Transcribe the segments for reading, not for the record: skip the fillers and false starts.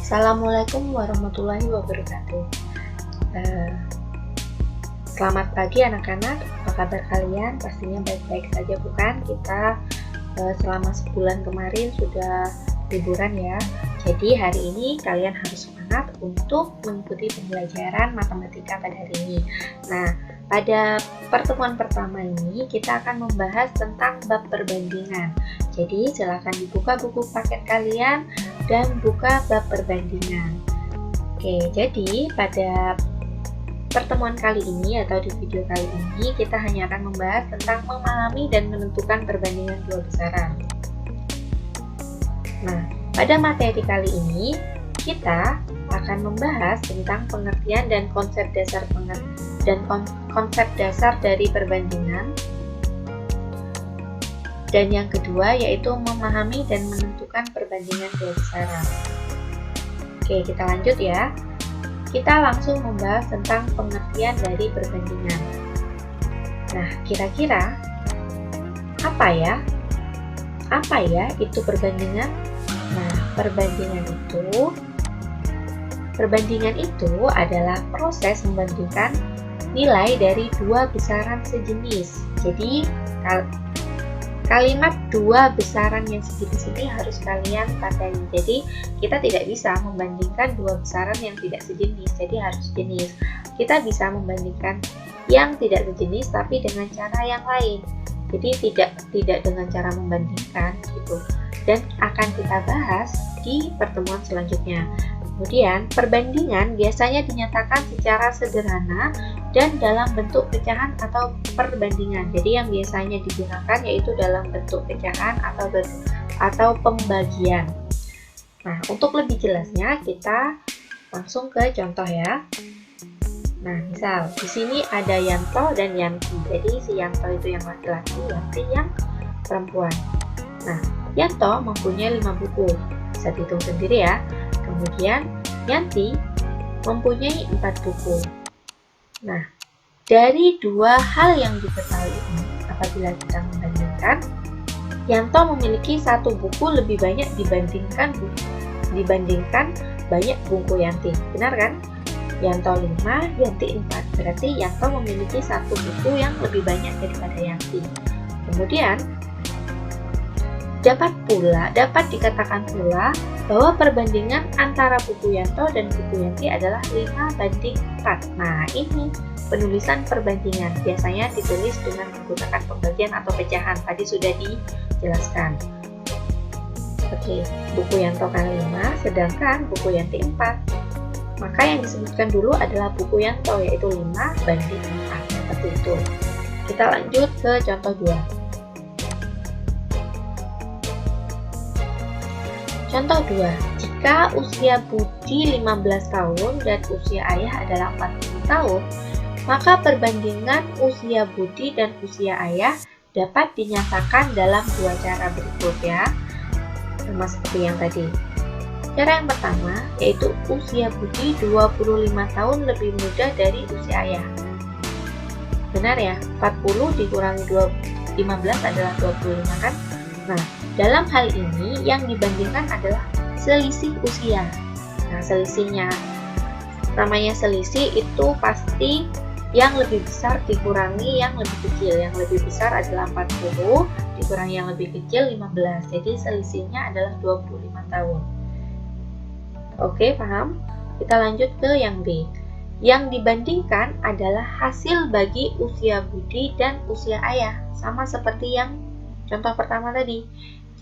Assalamualaikum warahmatullahi wabarakatuh. Eh, Selamat pagi anak-anak, apa kabar kalian? Pastinya baik-baik saja bukan? Kita selama sebulan kemarin sudah liburan ya. Jadi hari ini kalian harus semangat untuk mengikuti pembelajaran matematika pada hari ini. Nah, pada pertemuan pertama ini kita akan membahas tentang bab perbandingan. Jadi silakan dibuka buku paket kalian dan buka bab perbandingan. Oke, jadi pada pertemuan kali ini atau di video kali ini kita hanya akan membahas tentang memahami dan menentukan perbandingan dua besaran. Nah, pada materi kali ini kita akan membahas tentang pengertian dan konsep dasar dari perbandingan. Dan yang kedua yaitu memahami dan menentukan perbandingan dua besaran. Oke, kita lanjut ya. Kita langsung membahas tentang pengertian dari perbandingan. Nah, kira-kira apa ya itu perbandingan? Nah, perbandingan itu adalah proses membandingkan nilai dari dua besaran sejenis. Jadi, kalimat dua besaran yang sejenis ini harus kalian pakai. Jadi kita tidak bisa membandingkan dua besaran yang tidak sejenis, jadi harus sejenis. Kita bisa membandingkan yang tidak sejenis tapi dengan cara yang lain. Jadi tidak dengan cara membandingkan gitu. Dan akan kita bahas di pertemuan selanjutnya. Kemudian, perbandingan biasanya dinyatakan secara sederhana dan dalam bentuk pecahan atau perbandingan. Jadi yang biasanya digunakan yaitu dalam bentuk pecahan atau pembagian. Nah, untuk lebih jelasnya kita langsung ke contoh ya. Nah, misal di sini ada Yanto dan Yanti. Jadi si Yanto itu yang laki-laki, Yanti yang perempuan. Nah, Yanto mempunyai 5 buku. Bisa dihitung sendiri ya. Kemudian Yanti mempunyai 4 buku. Nah, dari dua hal yang diketahui ini, apabila kita membandingkan, Yanto memiliki 1 buku lebih banyak dibandingkan banyak buku Yanti. Benar kan? Yanto 5, Yanti 4. Berarti Yanto memiliki 1 buku yang lebih banyak daripada Yanti. Kemudian, dapat dikatakan pula bahwa perbandingan antara buku Yanto dan buku Yanti adalah 5:4. Nah, ini penulisan perbandingan. Biasanya ditulis dengan menggunakan pembagian atau pecahan. Tadi sudah dijelaskan. Oke, buku Yanto kan 5, sedangkan buku Yanti 4. Maka yang disebutkan dulu adalah buku Yanto, yaitu 5:4. Seperti itu. Kita lanjut ke contoh 2. Contoh 2, jika usia Budi 15 tahun dan usia ayah adalah 40 tahun, maka perbandingan usia Budi dan usia ayah dapat dinyatakan dalam dua cara berikut ya, sama seperti yang tadi. Cara yang pertama yaitu usia Budi 25 tahun lebih muda dari usia ayah. Benar ya, 40 dikurangi 15 adalah 25 kan? Nah, dalam hal ini yang dibandingkan adalah selisih usia. Nah, selisihnya namanya selisih itu pasti yang lebih besar dikurangi yang lebih kecil. Yang lebih besar adalah 40 dikurangi yang lebih kecil 15. Jadi selisihnya adalah 25 tahun. Oke, paham? Kita lanjut ke yang B. Yang dibandingkan adalah hasil bagi usia Budi dan usia ayah, sama seperti yang contoh pertama tadi.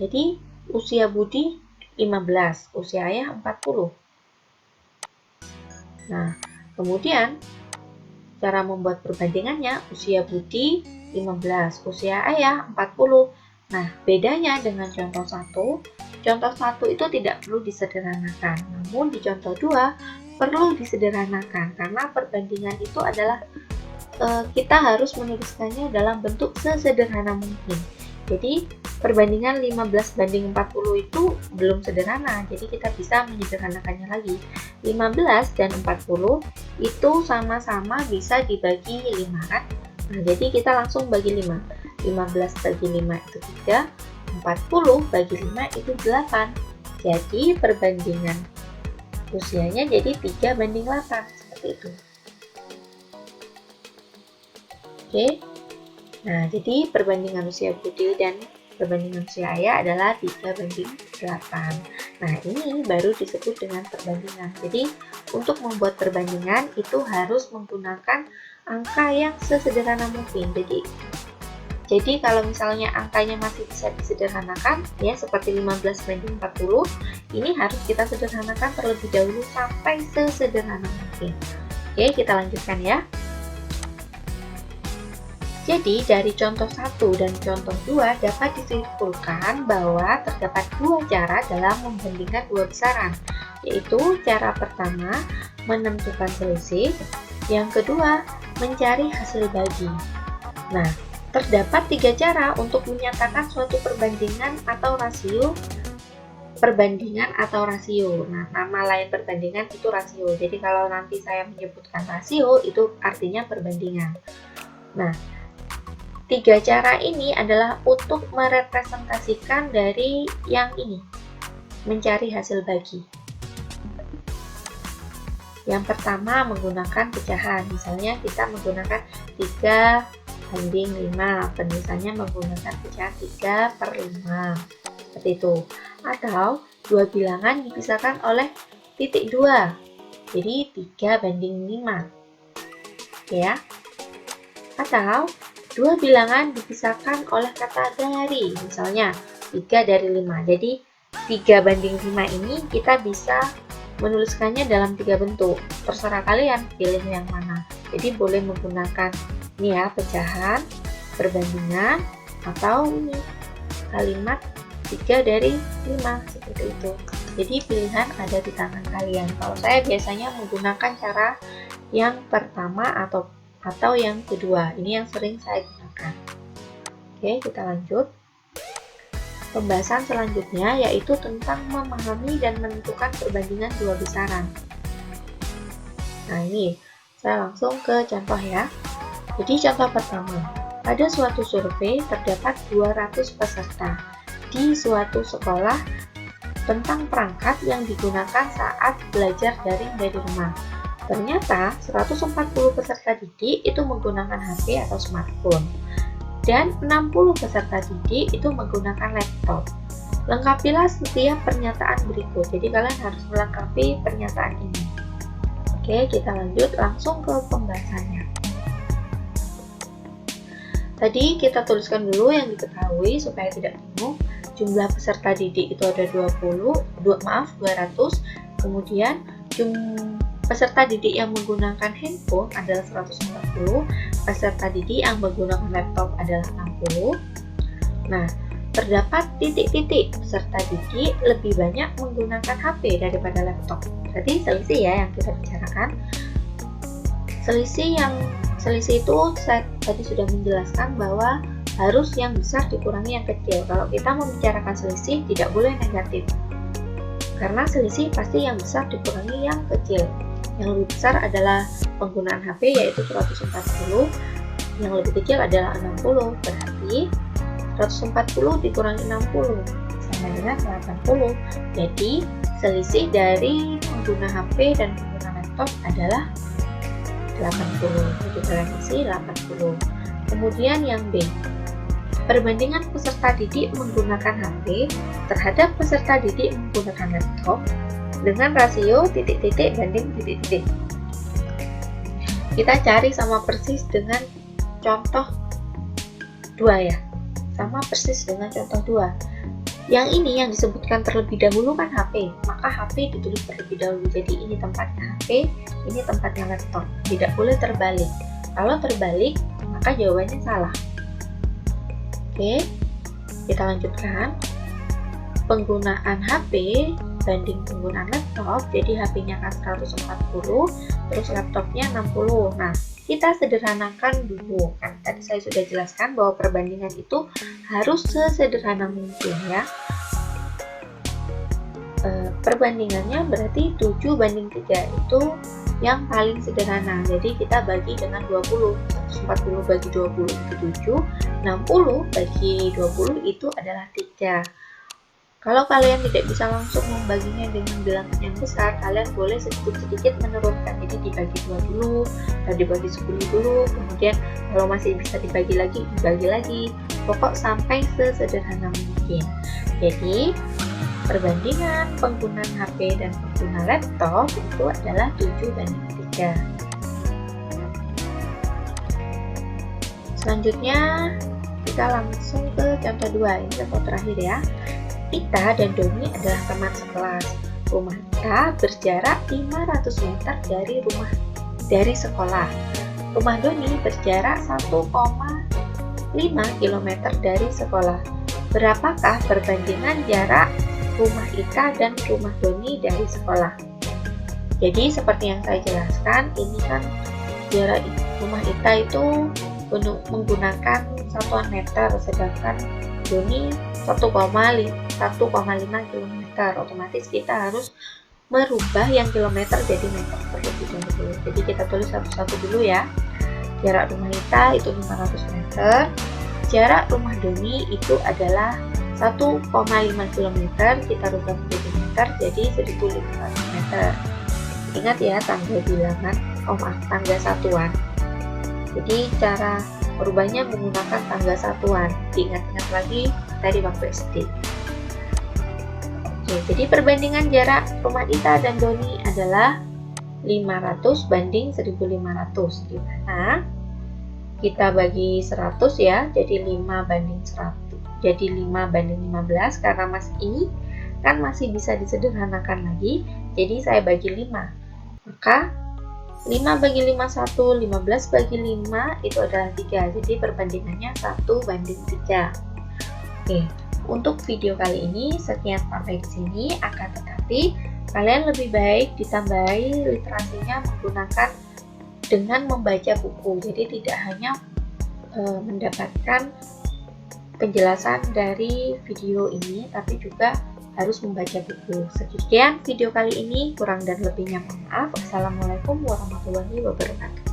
Jadi, usia Budi 15, usia ayah 40. Nah, kemudian cara membuat perbandingannya, usia Budi 15, usia ayah 40. Nah, bedanya dengan contoh 1, contoh 1 itu tidak perlu disederhanakan. Namun di contoh 2 perlu disederhanakan karena perbandingan itu adalah kita harus menuliskannya dalam bentuk sesederhana mungkin. Jadi perbandingan 15:40 itu belum sederhana, jadi kita bisa menyederhanakannya lagi. 15 dan 40 itu sama-sama bisa dibagi 5 kan? Nah, jadi kita langsung bagi 5. 15 bagi 5 itu 3, 40 bagi 5 itu 8. Jadi perbandingan usianya jadi 3:8, seperti itu. Oke, nah jadi perbandingan usia Budi dan perbandingan usia Ayah adalah 3:8. Nah ini baru disebut dengan perbandingan. Jadi untuk membuat perbandingan itu harus menggunakan angka yang sesederhana mungkin. Jadi kalau misalnya angkanya masih bisa disederhanakan, ya seperti 15:40, ini harus kita sederhanakan terlebih dahulu sampai sesederhana mungkin. Oke, kita lanjutkan ya. Jadi dari contoh 1 dan contoh 2 dapat disimpulkan bahwa terdapat dua cara dalam membandingkan dua besaran, yaitu cara pertama menentukan selisih, yang kedua mencari hasil bagi. Nah, terdapat tiga cara untuk menyatakan suatu perbandingan atau rasio. Nah, nama lain perbandingan itu rasio. Jadi kalau nanti saya menyebutkan rasio, itu artinya perbandingan. Nah, tiga cara ini adalah untuk merepresentasikan dari yang ini, mencari hasil bagi. Yang pertama menggunakan pecahan, misalnya kita menggunakan 3:5, penulisannya menggunakan pecahan 3/5, seperti itu. Atau dua bilangan dipisahkan oleh titik 2, jadi 3:5, ya. Atau dua bilangan dipisahkan oleh kata dari, misalnya 3/5. Jadi 3:5 ini kita bisa menuliskannya dalam tiga bentuk. Terserah kalian pilih yang mana. Jadi boleh menggunakan ini ya, pecahan, perbandingan, atau ini kalimat 3/5, seperti itu. Jadi pilihan ada di tangan kalian. Kalau saya biasanya menggunakan cara yang pertama atau yang kedua. Ini yang sering saya gunakan. Oke, kita lanjut. Pembahasan selanjutnya yaitu tentang memahami dan menentukan perbandingan dua besaran. Nah, ini saya langsung ke contoh ya. Jadi contoh pertama, pada suatu survei terdapat 200 peserta di suatu sekolah tentang perangkat yang digunakan saat belajar daring dari rumah. Ternyata 140 peserta didik itu menggunakan HP atau smartphone dan 60 peserta didik itu menggunakan laptop. Lengkapilah setiap pernyataan berikut. Jadi kalian harus melengkapi pernyataan ini. Oke, kita lanjut langsung ke pembahasannya. Tadi kita tuliskan dulu yang diketahui supaya tidak bingung. Jumlah peserta didik itu ada 200, kemudian peserta didik yang menggunakan handphone adalah 140, peserta didik yang menggunakan laptop adalah 60. Nah, terdapat titik-titik peserta didik lebih banyak menggunakan HP daripada laptop. Berarti selisih ya yang kita bicarakan. Selisih itu saya tadi sudah menjelaskan bahwa harus yang besar dikurangi yang kecil. Kalau kita membicarakan selisih tidak boleh negatif. Karena selisih pasti yang besar dikurangi yang kecil. Yang lebih besar adalah penggunaan HP yaitu 140, yang lebih kecil adalah 60. Berarti 140 dikurangi 60 sama dengan 80. Jadi selisih dari pengguna HP dan pengguna laptop adalah 80. Jadi kalian isi 80. Kemudian yang B, perbandingan peserta didik menggunakan HP terhadap peserta didik menggunakan laptop dengan rasio titik-titik banding titik-titik. Kita cari sama persis dengan contoh 2 ya. Sama persis dengan contoh 2. Yang ini yang disebutkan terlebih dahulu kan HP, maka HP ditulis terlebih dahulu. Jadi ini tempatnya HP, ini tempatnya laptop. Tidak boleh terbalik. Kalau terbalik, maka jawabannya salah. Oke, kita lanjutkan. Penggunaan HP banding penggunaan laptop, jadi HP-nya kan 140, terus laptopnya 60. Nah, kita sederhanakan dulu. Kan tadi saya sudah jelaskan bahwa perbandingan itu harus sesederhana mungkin ya. Perbandingannya berarti 7:3 itu yang paling sederhana. Jadi kita bagi dengan 20. 140 bagi 20 itu 7, 60 bagi 20 itu adalah 3. Kalau kalian tidak bisa langsung membaginya dengan bilangan yang besar, kalian boleh sedikit-sedikit menurunkan. Jadi dibagi 2 dulu, dan dibagi 10 dulu, kemudian kalau masih bisa dibagi lagi, dibagi lagi. Pokok sampai sesederhana mungkin. Jadi, perbandingan penggunaan HP dan pengguna laptop itu adalah 7:3. Selanjutnya, kita langsung ke contoh 2. Ini contoh terakhir ya. Ita dan Doni adalah teman sekelas. Rumah Ita berjarak 500 meter dari sekolah. Rumah Doni berjarak 1,5 km dari sekolah. Berapakah perbandingan jarak rumah Ita dan rumah Doni dari sekolah? Jadi seperti yang saya jelaskan, ini kan jarak rumah Ita itu menggunakan satuan meter, sedangkan Doni 1,5 km. Otomatis kita harus merubah yang kilometer jadi meter terlebih dahulu. Jadi kita tulis satu-satu dulu ya. Jarak rumah Ita itu 500 meter. Jarak rumah Doni itu adalah 1,5 km. Kita rubah menjadi meter jadi 1.500 meter. Ingat ya, tangga bilangan, tangga satuan. Jadi cara merubahnya menggunakan tangga satuan. Diingat-ingat lagi dari waktu SD. Oke, jadi perbandingan jarak rumah Ita dan Doni adalah 500 banding 1500, di mana kita bagi 100 ya, jadi 5 banding 100. Jadi 5 banding 15 karena ini kan masih bisa disederhanakan lagi. Jadi saya bagi 5. Maka 5 bagi 5 1, 15 bagi 5 itu adalah 3. Jadi perbandingannya 1:3. Oke, untuk video kali ini sekian sampai di sini. Akan tetapi kalian lebih baik ditambahi literasinya dengan membaca buku. Jadi tidak hanya mendapatkan penjelasan dari video ini, tapi juga harus membaca buku. Sekian video kali ini, kurang dan lebihnya mohon maaf. Wassalamualaikum warahmatullahi wabarakatuh.